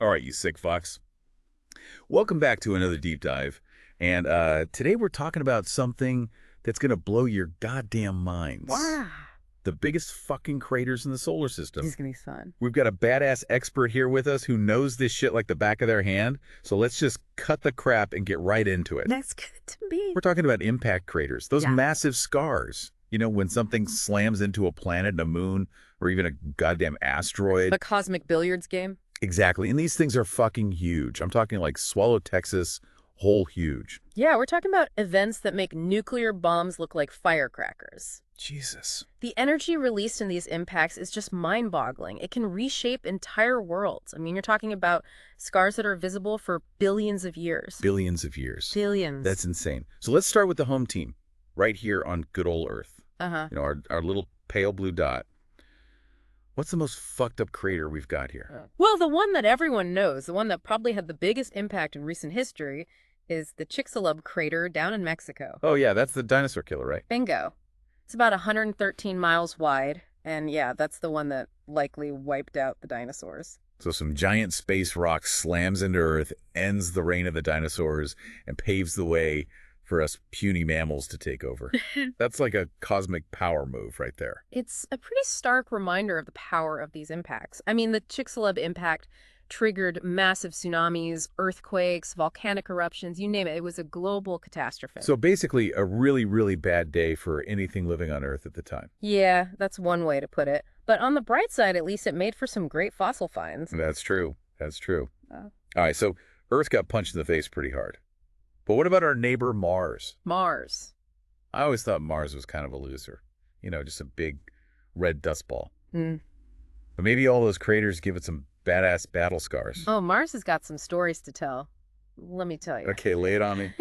All right, you sick fucks. Welcome back to another deep dive. And today we're talking about something that's going to blow your goddamn minds. Wow. The biggest fucking craters in the solar This system. is gonna be fun. We've got a badass expert here with us who knows this shit like the back of their hand. So let's just cut the crap and get right into it. That's good to me. We're talking about impact craters, those Yeah. massive scars. You know, when something slams into a planet, a moon, or even a goddamn asteroid. The cosmic billiards game. Exactly. And these things are fucking huge. I'm talking like Swallow, Texas, whole huge. Yeah, we're talking about events that make nuclear bombs look like firecrackers. Jesus. The energy released in these impacts is just mind-boggling. It can reshape entire worlds. I mean, you're talking about scars that are visible for billions of years. Billions of years. Billions. That's insane. So let's start with the home team, right here on good old Earth. Uh-huh. You know, our little pale blue dot. What's the most fucked up crater we've got here? Well, the one that everyone knows, the one that probably had the biggest impact in recent history, is the Chicxulub crater down in Mexico. Oh, yeah, that's the dinosaur killer, right? Bingo. It's about 113 miles wide, and yeah, that's the one that likely wiped out the dinosaurs. So some giant space rock slams into Earth, ends the reign of the dinosaurs, and paves the way for us puny mammals to take over. That's like a cosmic power move right there. It's a pretty stark reminder of the power of these impacts. I mean, the Chicxulub impact triggered massive tsunamis, earthquakes, volcanic eruptions, you name it. It was a global catastrophe. So basically a really, really bad day for anything living on Earth at the time. Yeah, that's one way to put it. But on the bright side, at least it made for some great fossil finds. That's true. That's true. Uh, All right, so Earth got punched in the face pretty hard. But what about our neighbor Mars? Mars. I always thought Mars was kind of a loser. You know, just a big red dust ball. Hmm. But maybe all those craters give it some badass battle scars. Oh, Mars has got some stories to tell. Let me tell you. Okay, lay it on me.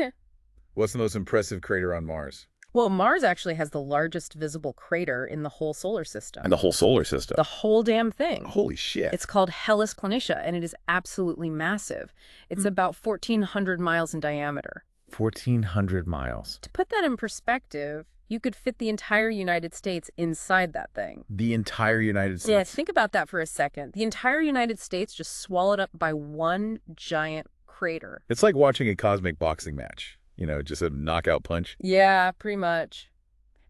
What's the most impressive crater on Mars? Well, Mars actually has the largest visible crater in the whole solar system. And the whole solar system. The whole damn thing. Holy shit. It's called Hellas Planitia, and it is absolutely massive. It's about 1,400 miles in diameter. 1,400 miles. To put that in perspective, you could fit the entire United States inside that thing. The entire United States. Yeah, think about that for a second. The entire United States just swallowed up by one giant crater. It's like watching a cosmic boxing match. You know, just a knockout punch. Yeah, pretty much.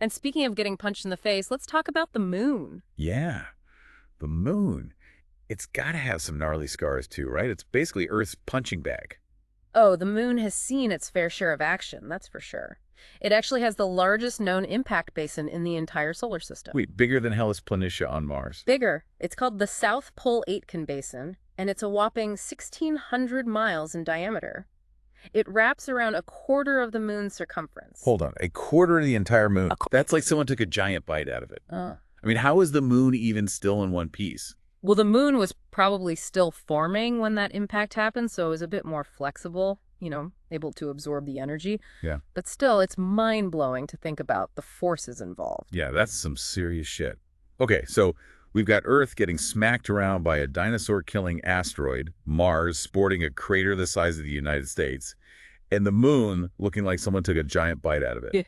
And speaking of getting punched in the face, let's talk about the moon. Yeah, the moon. It's got to have some gnarly scars too, right? It's basically Earth's punching bag. Oh, the moon has seen its fair share of action, that's for sure. It actually has the largest known impact basin in the entire solar system. Wait, bigger than Hellas Planitia on Mars. Bigger. It's called the South Pole Aitken Basin, and it's a whopping 1,600 miles in diameter. It wraps around a quarter of the moon's circumference. Hold on, a quarter of the entire moon. That's like someone took a giant bite out of it. I mean, how is the moon even still in one piece? Well, the moon was probably still forming when that impact happened, so it was a bit more flexible, you know, able to absorb the energy. Yeah. But still, it's mind-blowing to think about the forces involved. Yeah, that's some serious shit. Okay, so we've got Earth getting smacked around by a dinosaur-killing asteroid, Mars sporting a crater the size of the United States, and the moon looking like someone took a giant bite out of it. Yeah.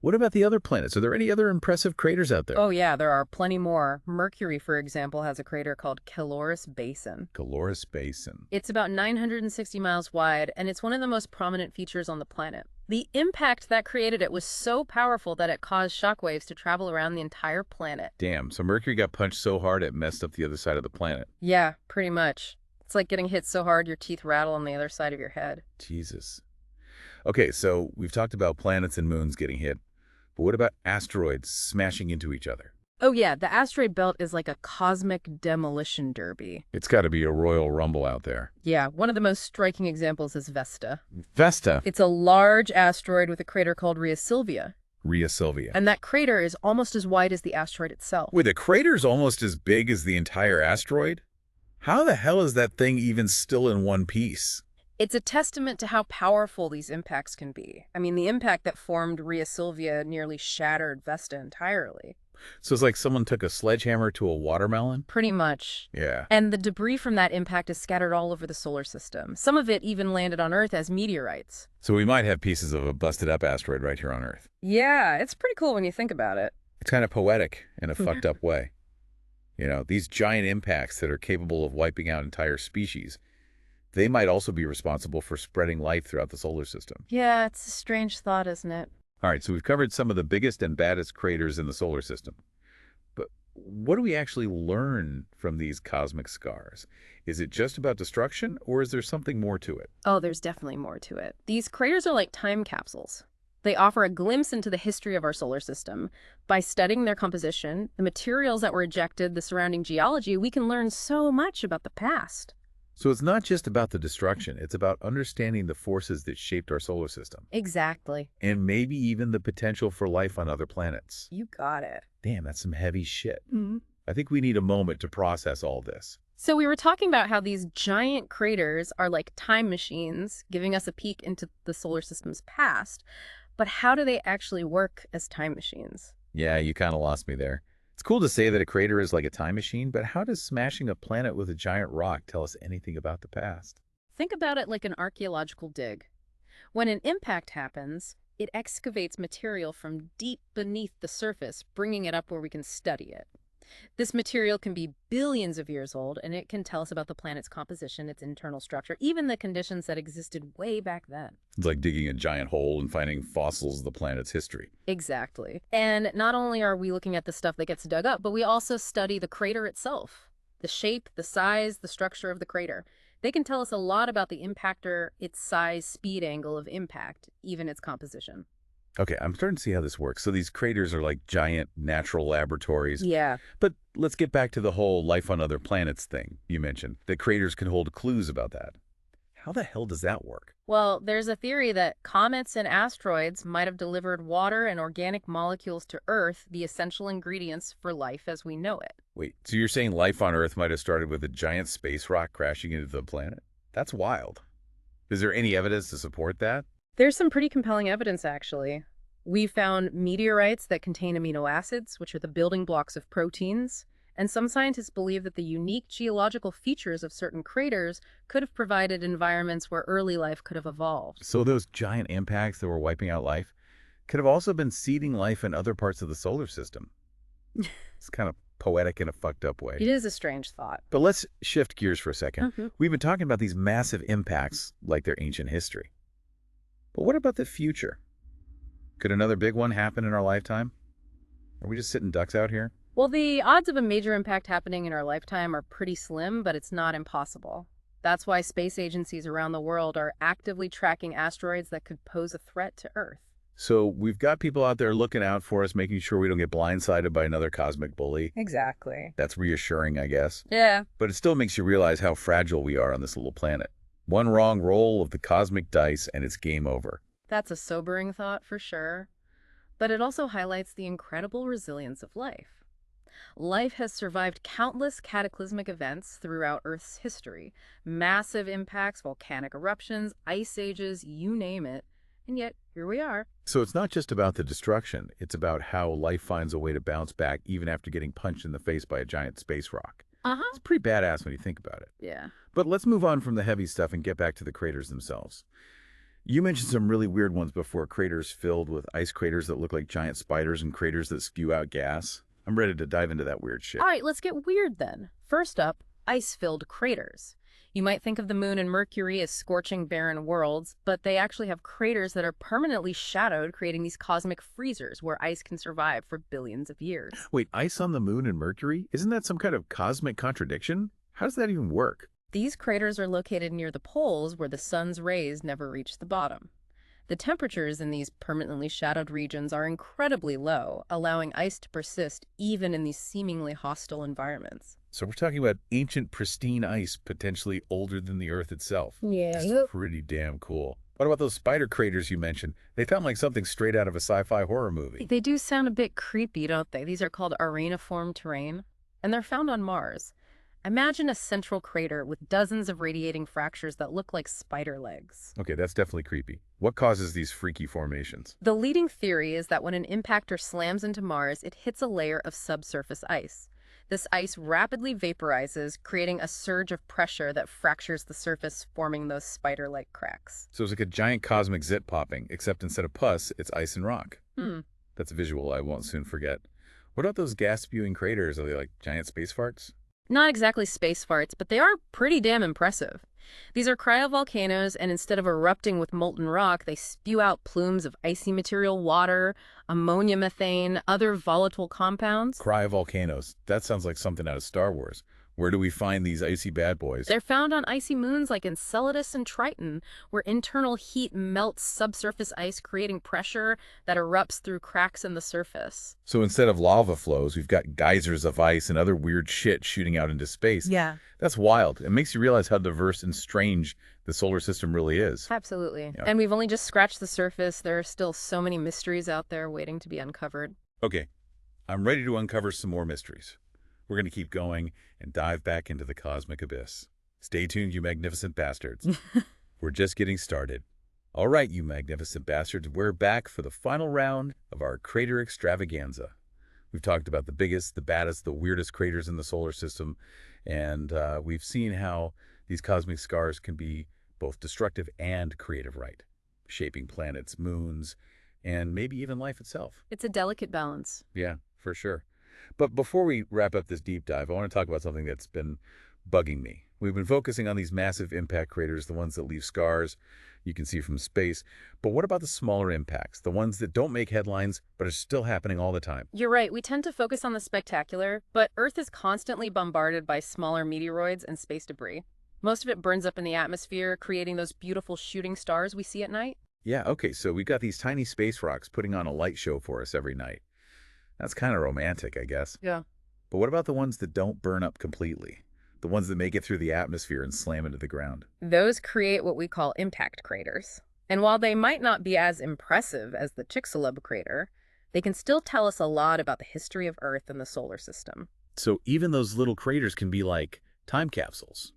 What about the other planets? Are there any other impressive craters out there? Oh, yeah, there are plenty more. Mercury, for example, has a crater called Caloris Basin. Caloris Basin. It's about 960 miles wide, and it's one of the most prominent features on the planet. The impact that created it was so powerful that it caused shockwaves to travel around the entire planet. Damn, so Mercury got punched so hard it messed up the other side of the planet. Yeah, pretty much. It's like getting hit so hard your teeth rattle on the other side of your head. Jesus. Okay, so we've talked about planets and moons getting hit, but what about asteroids smashing into each other? Oh yeah, the asteroid belt is like a cosmic demolition derby. It's got to be a royal rumble out there. Yeah, one of the most striking examples is Vesta. Vesta. It's a large asteroid with a crater called Rhea Silvia. Rhea Silvia. And that crater is almost as wide as the asteroid itself. Wait, the crater's almost as big as the entire asteroid? How the hell is that thing even still in one piece? It's a testament to how powerful these impacts can be. I mean, the impact that formed Rhea Silvia nearly shattered Vesta entirely. So it's like someone took a sledgehammer to a watermelon? Pretty much. Yeah. And the debris from that impact is scattered all over the solar system. Some of it even landed on Earth as meteorites. So we might have pieces of a busted up asteroid right here on Earth. Yeah, it's pretty cool when you think about it. It's kind of poetic in a fucked up way. These giant impacts that are capable of wiping out entire species, they might also be responsible for spreading life throughout the solar system. Yeah, it's a strange thought, isn't it? All right, so we've covered some of the biggest and baddest craters in the solar system. But what do we actually learn from these cosmic scars? Is it just about destruction, or is there something more to it? Oh, there's definitely more to it. These craters are like time capsules. They offer a glimpse into the history of our solar system. By studying their composition, the materials that were ejected, the surrounding geology, we can learn so much about the past. So it's not just about the destruction, it's about understanding the forces that shaped our solar system. Exactly. And maybe even the potential for life on other planets. You got it. Damn, that's some heavy shit. Mm-hmm. I think we need a moment to process all this. So we were talking about how these giant craters are like time machines, giving us a peek into the solar system's past. But how do they actually work as time machines? Yeah, you kind of lost me there. It's cool to say that a crater is like a time machine, but how does smashing a planet with a giant rock tell us anything about the past? Think about it like an archaeological dig. When an impact happens, it excavates material from deep beneath the surface, bringing it up where we can study it. This material can be billions of years old, and it can tell us about the planet's composition, its internal structure, even the conditions that existed way back then. It's like digging a giant hole and finding fossils of the planet's history. Exactly. And not only are we looking at the stuff that gets dug up, but we also study the crater itself. The shape, the size, the structure of the crater. They can tell us a lot about the impactor, its size, speed, angle of impact, even its composition. Okay, I'm starting to see how this works. So these craters are like giant natural laboratories. Yeah. But let's get back to the whole life on other planets thing you mentioned. That craters can hold clues about that. How the hell does that work? Well, there's a theory that comets and asteroids might have delivered water and organic molecules to Earth, the essential ingredients for life as we know it. Wait, so you're saying life on Earth might have started with a giant space rock crashing into the planet? That's wild. Is there any evidence to support that? There's some pretty compelling evidence, actually. We found meteorites that contain amino acids, which are the building blocks of proteins, and some scientists believe that the unique geological features of certain craters could have provided environments where early life could have evolved. So those giant impacts that were wiping out life could have also been seeding life in other parts of the solar system. It's kind of poetic in a fucked up way. It is a strange thought. But let's shift gears for a second. Mm-hmm. We've been talking about these massive impacts like their ancient history. But what about the future? Could another big one happen in our lifetime? Are we just sitting ducks out here? Well, the odds of a major impact happening in our lifetime are pretty slim, but it's not impossible. That's why space agencies around the world are actively tracking asteroids that could pose a threat to Earth. So we've got people out there looking out for us, making sure we don't get blindsided by another cosmic bully. Exactly. That's reassuring, I guess. Yeah. But it still makes you realize how fragile we are on this little planet. One wrong roll of the cosmic dice and it's game over. That's a sobering thought for sure. But it also highlights the incredible resilience of life. Life has survived countless cataclysmic events throughout Earth's history. Massive impacts, volcanic eruptions, ice ages, you name it. And yet, here we are. So it's not just about the destruction. It's about how life finds a way to bounce back even after getting punched in the face by a giant space rock. Uh-huh. It's pretty badass when you think about it. Yeah. But let's move on from the heavy stuff and get back to the craters themselves. You mentioned some really weird ones before, craters filled with ice craters that look like giant spiders and craters that spew out gas. I'm ready to dive into that weird shit. All right, let's get weird then. First up, ice-filled craters. You might think of the Moon and Mercury as scorching, barren worlds, but they actually have craters that are permanently shadowed, creating these cosmic freezers where ice can survive for billions of years. Wait, ice on the Moon and Mercury? Isn't that some kind of cosmic contradiction? How does that even work? These craters are located near the poles where the sun's rays never reach the bottom. The temperatures in these permanently shadowed regions are incredibly low, allowing ice to persist even in these seemingly hostile environments. So we're talking about ancient, pristine ice, potentially older than the Earth itself. Yeah. That's pretty damn cool. What about those spider craters you mentioned? They sound like something straight out of a sci-fi horror movie. They do sound a bit creepy, don't they? These are called areniform terrain, and they're found on Mars. Imagine a central crater with dozens of radiating fractures that look like spider legs. Okay, that's definitely creepy. What causes these freaky formations? The leading theory is that when an impactor slams into Mars, it hits a layer of subsurface ice. This ice rapidly vaporizes, creating a surge of pressure that fractures the surface, forming those spider-like cracks. So it's like a giant cosmic zit popping, except instead of pus, it's ice and rock. That's a visual I won't soon forget. What about those gas-spewing craters? Are they like giant space farts? Not exactly space farts, but they are pretty damn impressive. These are cryovolcanoes, and instead of erupting with molten rock, they spew out plumes of icy material water, ammonia, methane, other volatile compounds. Cryovolcanoes. That sounds like something out of Star Wars. Where do we find these icy bad boys? They're found on icy moons like Enceladus and Triton, where internal heat melts subsurface ice, creating pressure that erupts through cracks in the surface. So instead of lava flows, we've got geysers of ice and other weird shit shooting out into space. Yeah. That's wild. It makes you realize how diverse and strange the solar system really is. Absolutely. Yeah. And we've only just scratched the surface. There are still so many mysteries out there waiting to be uncovered. Okay, I'm ready to uncover some more mysteries. We're going to keep going and dive back into the cosmic abyss. Stay tuned, you magnificent bastards. We're just getting started. All right, you magnificent bastards, we're back for the final round of our crater extravaganza. We've talked about the biggest, the baddest, the weirdest craters in the solar system, and we've seen how these cosmic scars can be both destructive and creative, right? Shaping planets, moons, and maybe even life itself. It's a delicate balance. Yeah, for sure. But before we wrap up this deep dive, I want to talk about something that's been bugging me. We've been focusing on these massive impact craters, the ones that leave scars you can see from space. But what about the smaller impacts, the ones that don't make headlines but are still happening all the time? You're right. We tend to focus on the spectacular, but Earth is constantly bombarded by smaller meteoroids and space debris. Most of it burns up in the atmosphere, creating those beautiful shooting stars we see at night. Yeah, okay, so we've got these tiny space rocks putting on a light show for us every night. That's kind of romantic, I guess. Yeah. But what about the ones that don't burn up completely? The ones that make it through the atmosphere and slam into the ground? Those create what we call impact craters. And while they might not be as impressive as the Chicxulub crater, they can still tell us a lot about the history of Earth and the solar system. So even those little craters can be like time capsules.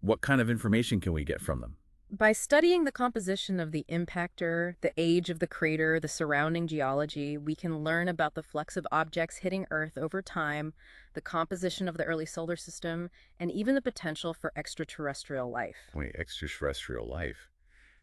What kind of information can we get from them? By studying the composition of the impactor, the age of the crater, the surrounding geology, we can learn about the flux of objects hitting Earth over time, the composition of the early solar system, and even the potential for extraterrestrial life. Wait, extraterrestrial life?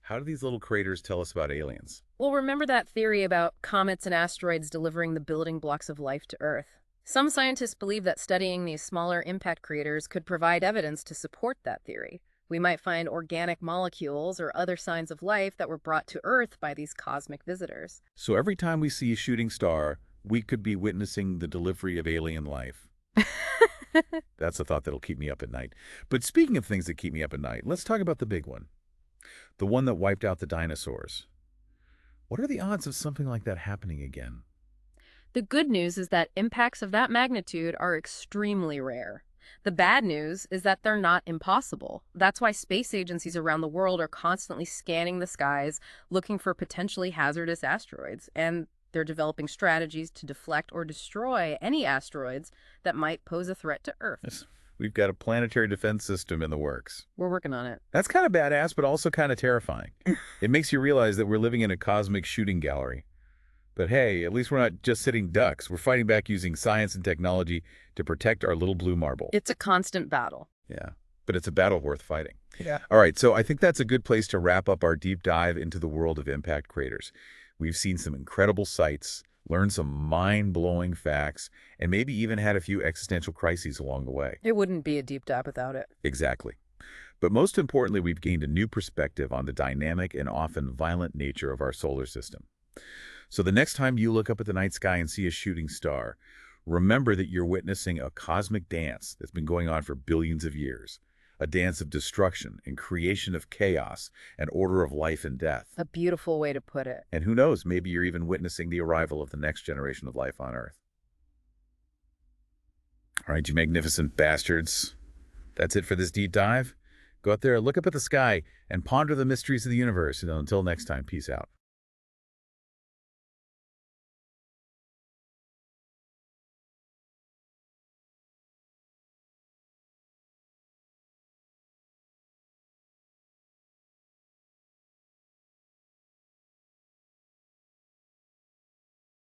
How do these little craters tell us about aliens? Well, remember that theory about comets and asteroids delivering the building blocks of life to Earth? Some scientists believe that studying these smaller impact craters could provide evidence to support that theory. We might find organic molecules or other signs of life that were brought to Earth by these cosmic visitors. So every time we see a shooting star, we could be witnessing the delivery of alien life. That's a thought that'll keep me up at night. But speaking of things that keep me up at night, let's talk about the big one. The one that wiped out the dinosaurs. What are the odds of something like that happening again? The good news is that impacts of that magnitude are extremely rare. The bad news is that they're not impossible. That's why space agencies around the world are constantly scanning the skies, looking for potentially hazardous asteroids, and they're developing strategies to deflect or destroy any asteroids that might pose a threat to Earth. Yes. We've got a planetary defense system in the works. We're working on it. That's kind of badass, but also kind of terrifying. It makes you realize that we're living in a cosmic shooting gallery. But hey, at least we're not just sitting ducks. We're fighting back using science and technology to protect our little blue marble. It's a constant battle. Yeah, but it's a battle worth fighting. Yeah. All right, so I think that's a good place to wrap up our deep dive into the world of impact craters. We've seen some incredible sights, learned some mind-blowing facts, and maybe even had a few existential crises along the way. It wouldn't be a deep dive without it. Exactly. But most importantly, we've gained a new perspective on the dynamic and often violent nature of our solar system. So the next time you look up at the night sky and see a shooting star, remember that you're witnessing a cosmic dance that's been going on for billions of years. A dance of destruction and creation of chaos and order of life and death. A beautiful way to put it. And who knows, maybe you're even witnessing the arrival of the next generation of life on Earth. All right, you magnificent bastards. That's it for this deep dive. Go out there, look up at the sky, and ponder the mysteries of the universe. And until next time, peace out.